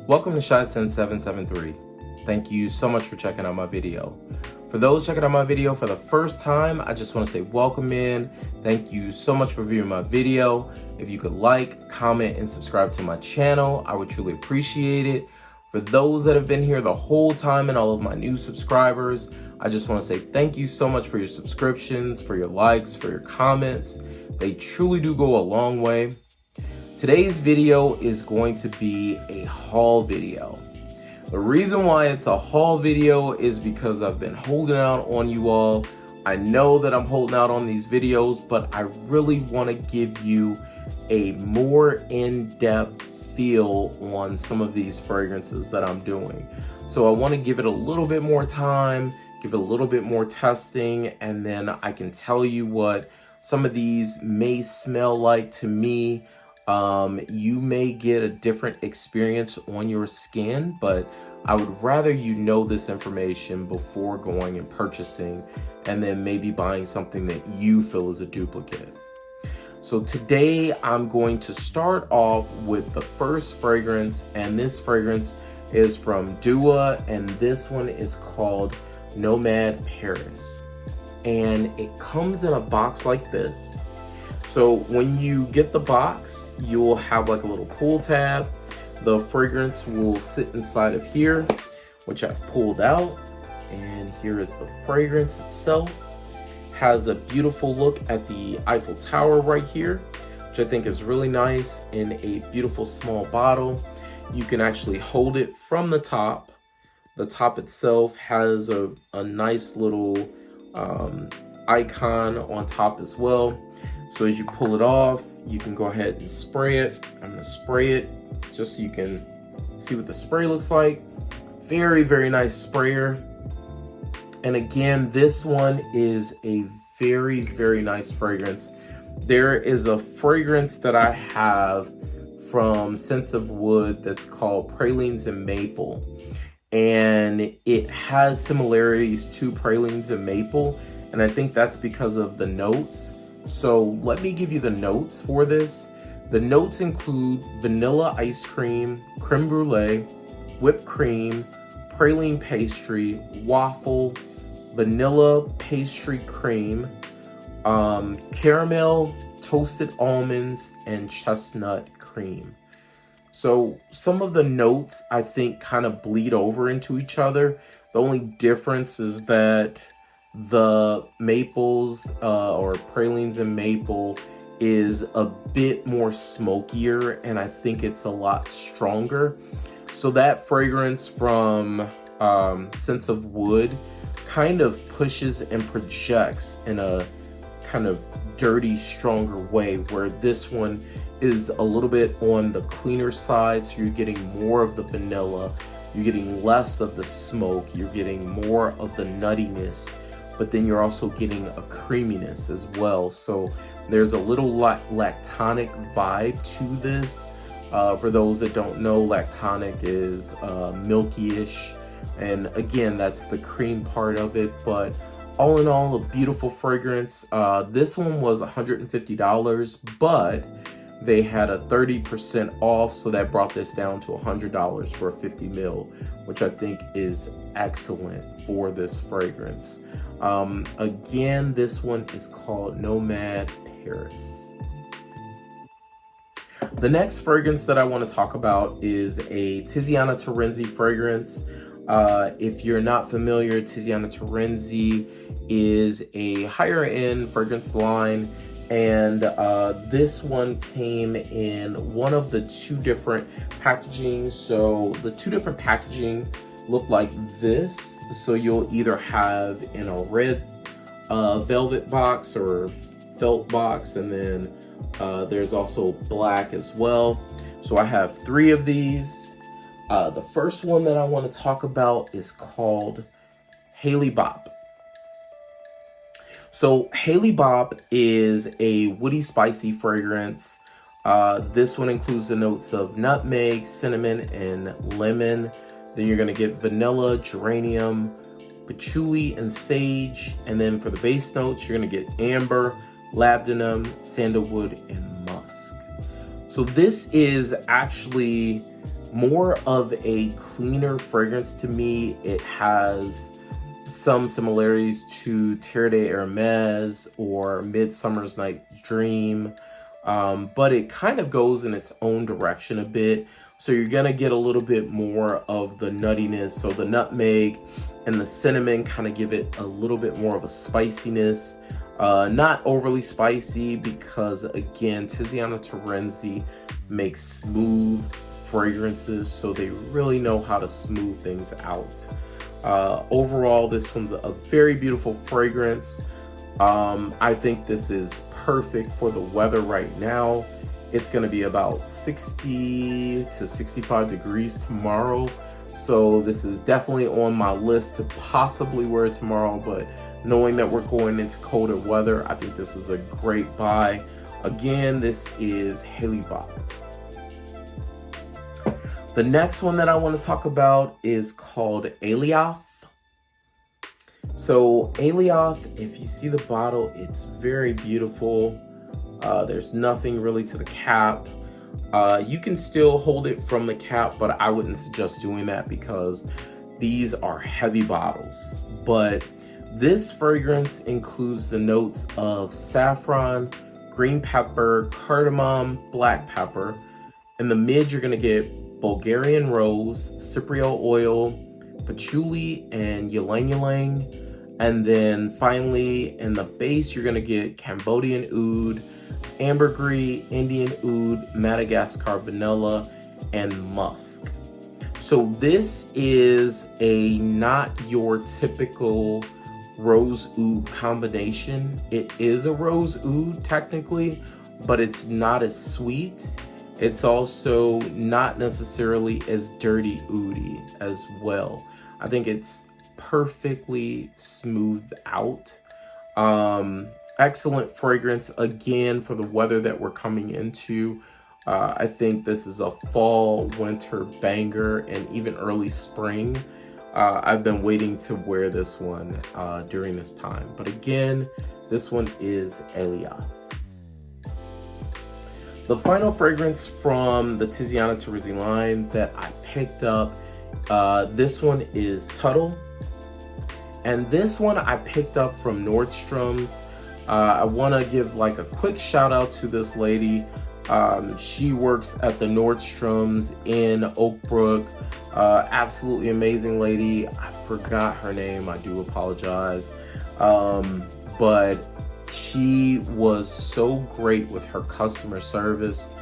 Welcome to Shy10773. Thank you so much for checking out my video. For those checking out my video for the first time, I just want to say welcome in. Thank you so much for viewing my video. If you could like, comment, and subscribe to my channel, I would truly appreciate it. For those that have been here the whole time and all of my new subscribers, I just want to say thank you so much for your subscriptions, for your likes, for your comments. They truly do go a long way. Today's video is going to be a haul video. The reason why it's a haul video is because I've been holding out on you all. I know that I'm holding out on these videos, but I really want to give you a more in-depth feel on some of these fragrances that I'm doing. So I want to give it a little bit more time, give it a little bit more testing, and then I can tell you what some of these may smell like to me. You may get a different experience on your skin, but I would rather you know this information before going and purchasing and then maybe buying something that you feel is a duplicate. So today I'm going to start off with the first fragrance, and this fragrance is from Dua, and this one is called Nomad Paris. And it comes in a box like this. So when you get the box, you will have like a little pull tab. The fragrance will sit inside of here, which I've pulled out. And here is the fragrance itself. Has a beautiful look at the Eiffel Tower right here, which I think is really nice in a beautiful small bottle. You can actually hold it from the top. The top itself has a nice little icon on top as well. So as you pull it off, you can go ahead and spray it. I'm gonna spray it just so you can see what the spray looks like. Very, very nice sprayer. And again, this one is a very, very nice fragrance. There is a fragrance that I have from Scents of Wood that's called Pralines and Maple. And it has similarities to Pralines and Maple. And I think that's because of the notes. So let me give you the notes for this. The notes include vanilla ice cream, creme brulee, whipped cream, praline pastry, waffle, vanilla pastry cream, caramel, toasted almonds, and chestnut cream. So some of the notes I think kind of bleed over into each other. The only difference is that the maples or pralines and maple is a bit more smokier, and I think it's a lot stronger. So that fragrance from Scents of Wood kind of pushes and projects in a kind of dirty, stronger way, where this one is a little bit on the cleaner side. So you're getting more of the vanilla, you're getting less of the smoke, you're getting more of the nuttiness, but then you're also getting a creaminess as well. So there's a little lactonic vibe to this. For those that don't know, lactonic is milky-ish. And again, that's the cream part of it. But all in all, a beautiful fragrance. This one was $150, but they had a 30% off. So that brought this down to $100 for a 50 ml, which I think is excellent for this fragrance. Again, this one is called Nomad Paris. The next fragrance that I want to talk about is a Tiziana Terenzi fragrance. If you're not familiar, Tiziana Terenzi is a higher end fragrance line, and this one came in one of the two different packaging. So the two different packaging look like this. So you'll either have in a red velvet box or felt box, and then there's also black as well. So I have 3 of these. The first one that I want to talk about is called Hale Bopp. So Hale Bopp is a woody spicy fragrance. This one includes the notes of nutmeg, cinnamon, and lemon. Then you're gonna get vanilla, geranium, patchouli, and sage. And then for the base notes, you're gonna get amber, labdanum, sandalwood, and musk. So this is actually more of a cleaner fragrance to me. It has some similarities to Terre de Hermes or Midsummer's Night's Dream, but it kind of goes in its own direction a bit. So you're gonna get a little bit more of the nuttiness. So the nutmeg and the cinnamon kind of give it a little bit more of a spiciness. Not overly spicy because, again, Tiziana Terenzi makes smooth fragrances, so they really know how to smooth things out. Overall, this one's a very beautiful fragrance. I think this is perfect for the weather right now. It's going to be about 60 to 65 degrees tomorrow, so this is definitely on my list to possibly wear tomorrow, but knowing that we're going into colder weather, I think this is a great buy. Again, this is Hale Bopp. The next one that I want to talk about is called Alioth. So Alioth, if you see the bottle, it's very beautiful. There's nothing really to the cap. You can still hold it from the cap, but I wouldn't suggest doing that because these are heavy bottles. But this fragrance includes the notes of saffron, green pepper, cardamom, black pepper. In the mid, you're gonna get Bulgarian rose, cypriol oil, patchouli, and ylang ylang. And then finally, in the base, you're gonna get Cambodian oud, ambergris, Indian oud, Madagascar vanilla, and musk. So this is a not your typical rose oud combination. It is a rose oud technically, but it's not as sweet. It's also not necessarily as dirty oudy as well. I think it's perfectly smoothed out. Excellent fragrance, again, for the weather that we're coming into. I think this is a fall, winter banger, and even early spring. I've been waiting to wear this one during this time. But again, this one is Alioth. The final fragrance from the Tiziana Terenzi line that I picked up, this one is Tuttle. And this one I picked up from Nordstrom's. I want to give like a quick shout out to this lady. She works at the Nordstrom's in Oak Brook. Absolutely amazing lady. I forgot her name. I do apologize. But she was so great with her customer service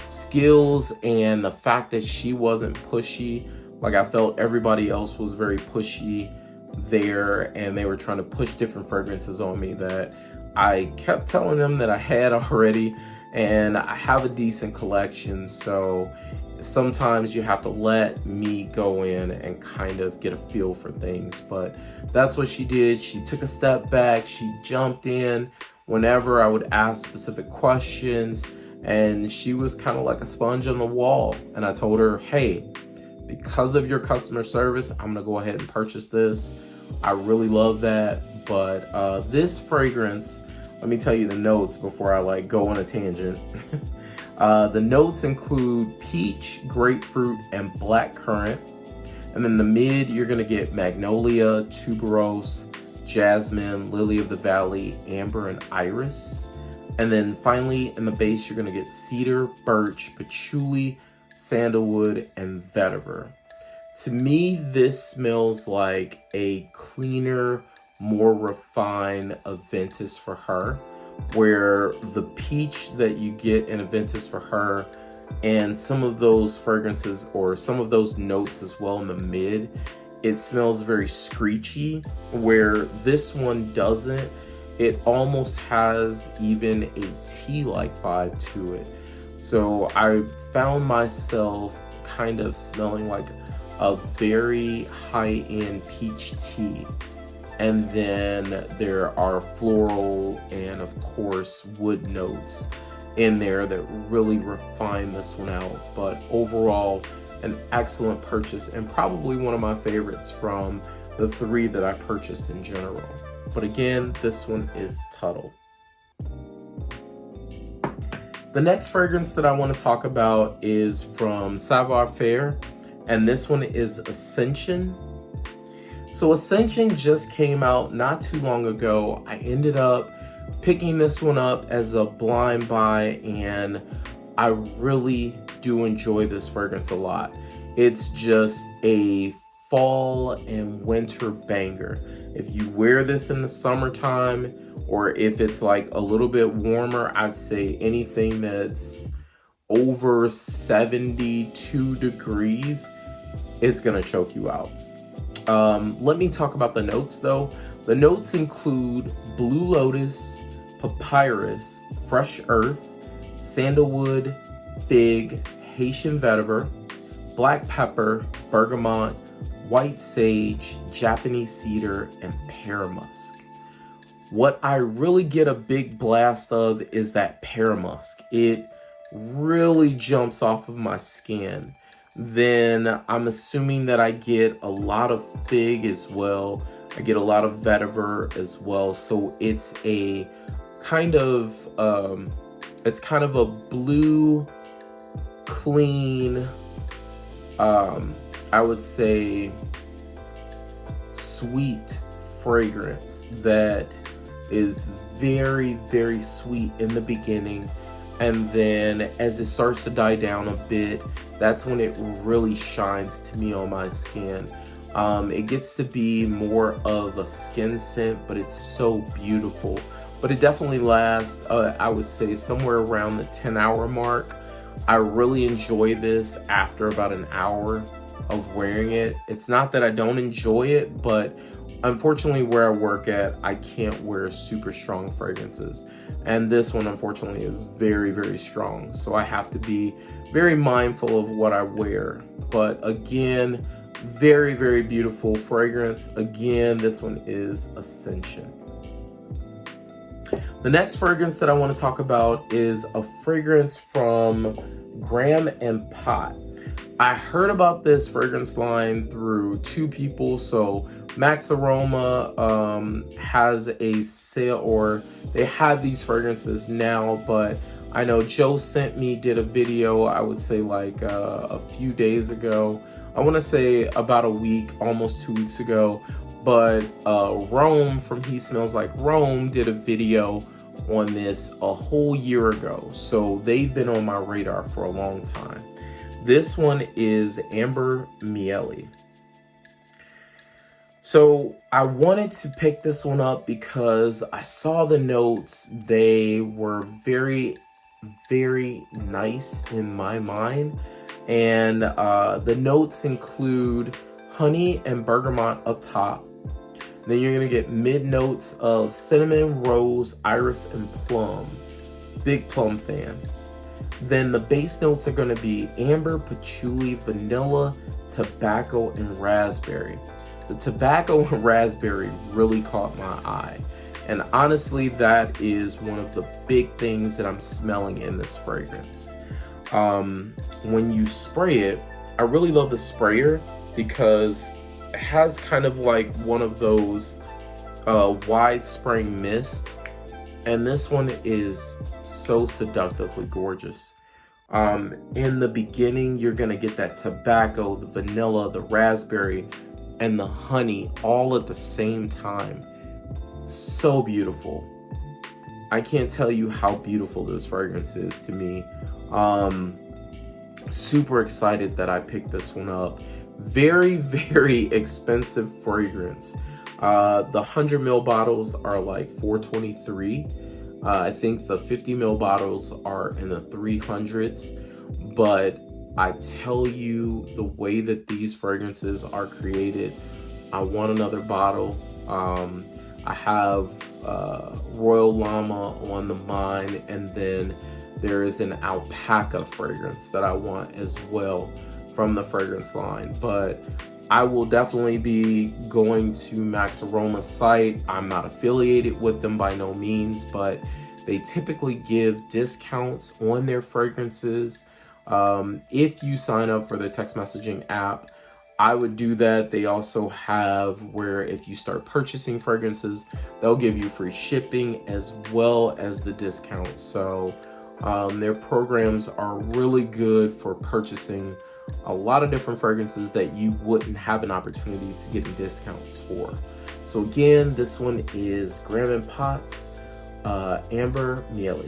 skills, and the fact that she wasn't pushy. Like, I felt everybody else was very pushy there, and they were trying to push different fragrances on me that I kept telling them that I had already, and I have a decent collection. So sometimes you have to let me go in and kind of get a feel for things. But that's what she did. She took a step back. She jumped in whenever I would ask specific questions, and she was kind of like a sponge on the wall. And I told her, hey, because of your customer service, I'm gonna go ahead and purchase this. I really love that. But this fragrance, let me tell you the notes before I like go on a tangent. The notes include peach, grapefruit, and blackcurrant. And then the mid, you're gonna get magnolia, tuberose, jasmine, lily of the valley, amber, and iris. And then finally, in the base, you're gonna get cedar, birch, patchouli, sandalwood, and vetiver. To me, this smells like a cleaner, more refined Aventus for her, where the peach that you get in Aventus for her and some of those fragrances or some of those notes as well in the mid, it smells very screechy, where this one doesn't. It almost has even a tea-like vibe to it. So I found myself kind of smelling like a very high-end peach tea. And then there are floral and of course wood notes in there that really refine this one out. But overall, an excellent purchase and probably one of my favorites from the three that I purchased in general. But again, this one is Tuttle. The next fragrance that I want to talk about is from Savoir Faire. and this one is Ascension. So Ascension just came out not too long ago. I ended up picking this one up as a blind buy, and I really do enjoy this fragrance a lot. It's just a fall and winter banger. If you wear this in the summertime, or if it's like a little bit warmer, I'd say anything that's over 72 degrees is gonna choke you out. Let me talk about the notes though. The notes include blue lotus, papyrus, fresh earth, sandalwood, fig, Haitian vetiver, black pepper, bergamot, white sage, Japanese cedar, and pear musk. What I really get a big blast of is that pear musk. It really jumps off of my skin. Then I'm assuming that I get a lot of fig as well. I get a lot of vetiver as well. So it's a kind of a blue, clean, I would say sweet fragrance that is very, very sweet in the beginning. And then as it starts to die down a bit, that's when it really shines to me on my skin. It gets to be more of a skin scent, but it's so beautiful. But it definitely lasts, I would say, somewhere around the 10-hour mark. I really enjoy this after about an hour of wearing it. It's not that I don't enjoy it, but unfortunately where I work at, I can't wear super strong fragrances. And this one, unfortunately, is very, very strong. So I have to be very mindful of what I wear. But again, very, very beautiful fragrance. Again, this one is Ascension. The next fragrance that I want to talk about is a fragrance from Graham&Pott. I heard about this fragrance line through two people. So Max Aroma has a sale, or they have these fragrances now, but I know Joe sent me, did a video, I would say like a few days ago. I want to say about a week, almost 2 weeks ago. But Rome from He Smells Like Rome did a video on this a whole year ago. So they've been on my radar for a long time. This one is Amber Miele. So I wanted to pick this one up because I saw the notes. They were very, very nice in my mind. And the notes include honey and bergamot up top. Then you're gonna get mid notes of cinnamon, rose, iris, and plum. Big plum fan. Then the base notes are gonna be amber, patchouli, vanilla, tobacco, and raspberry. The tobacco and raspberry really caught my eye. And honestly, that is one of the big things that I'm smelling in this fragrance. When you spray it, I really love the sprayer because it has kind of like one of those wide spraying mist. And this one is so seductively gorgeous. In the beginning, you're gonna get that tobacco, the vanilla, the raspberry, and the honey all at the same time. So beautiful. I can't tell you how beautiful this fragrance is to me. Super excited that I picked this one up. Very, very expensive fragrance. The 100 ml bottles are like $4.23. I think the 50 ml bottles are in the 300s. But I tell you, the way that these fragrances are created, I want another bottle. I have Royal Llama on the mind, and then there is an alpaca fragrance that I want as well from the fragrance line. But I will definitely be going to Max Aroma's site. I'm not affiliated with them by no means, but they typically give discounts on their fragrances. If you sign up for the text messaging app, I would do that. They also have where if you start purchasing fragrances, they'll give you free shipping as well as the discount. So their programs are really good for purchasing a lot of different fragrances that you wouldn't have an opportunity to get discounts for. So again, this one is Graham&Pott's Amber Miele.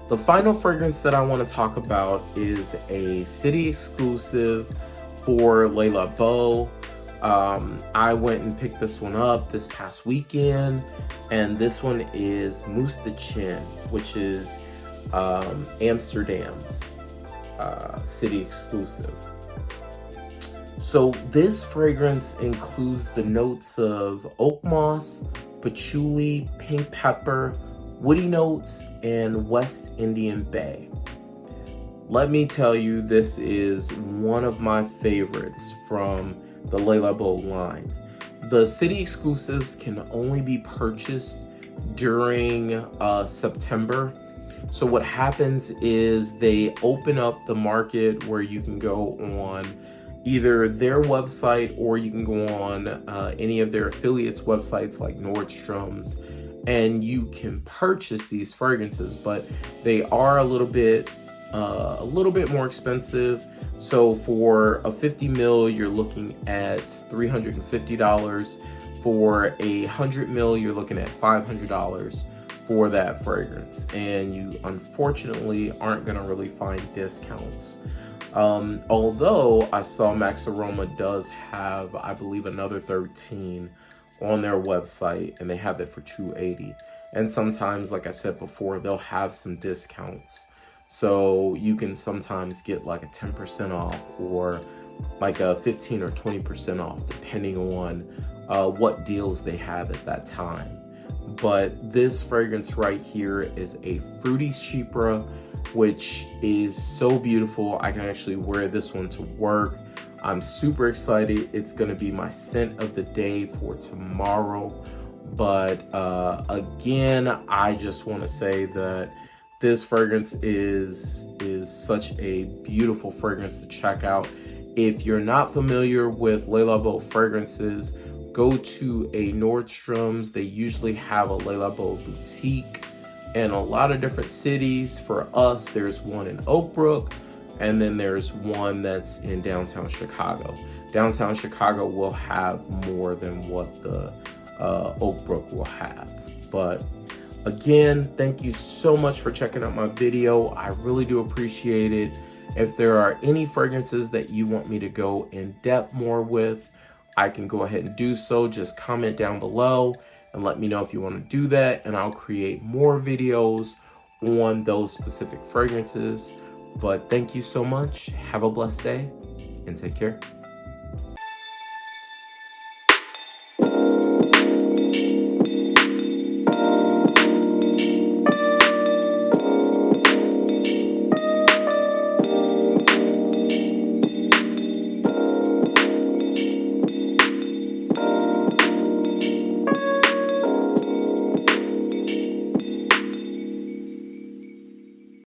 The final fragrance that I want to talk about is a city exclusive for Labo. I went and picked this one up this past weekend, and this one is Mousse de Chin, which is Amsterdam's city exclusive. So this fragrance includes the notes of oak moss, patchouli, pink pepper, woody notes, and West Indian Bay. Let me tell you, this is one of my favorites from the Labo line. The city exclusives can only be purchased during September. So what happens is they open up the market where you can go on either their website or you can go on any of their affiliates' websites like Nordstrom's, and you can purchase these fragrances, but they are a little bit more expensive. So for a 50 ml, you're looking at $350. For 100 ml, you're looking at $500 for that fragrance, and you unfortunately aren't gonna really find discounts. Although I saw Max Aroma does have, I believe, another 13 on their website, and they have it for $280. And sometimes, like I said before, they'll have some discounts. So you can sometimes get like a 10% off or like a 15 or 20% off, depending on what deals they have at that time. But this fragrance right here is a fruity chypre, which is so beautiful. I can actually wear this one to work. I'm super excited. It's gonna be my scent of the day for tomorrow. But again, I just wanna say that this fragrance is such a beautiful fragrance to check out. If you're not familiar with Labo fragrances, go to a Nordstrom's. They usually have a Labo boutique in a lot of different cities. For us, there's one in Oak Brook, and then there's one that's in downtown Chicago. Downtown Chicago will have more than what the Oak Brook will have. But again, thank you so much for checking out my video. I really do appreciate it. If there are any fragrances that you want me to go in depth more with, I can go ahead and do so. Just comment down below and let me know if you want to do that, and I'll create more videos on those specific fragrances. But thank you so much. Have a blessed day and take care.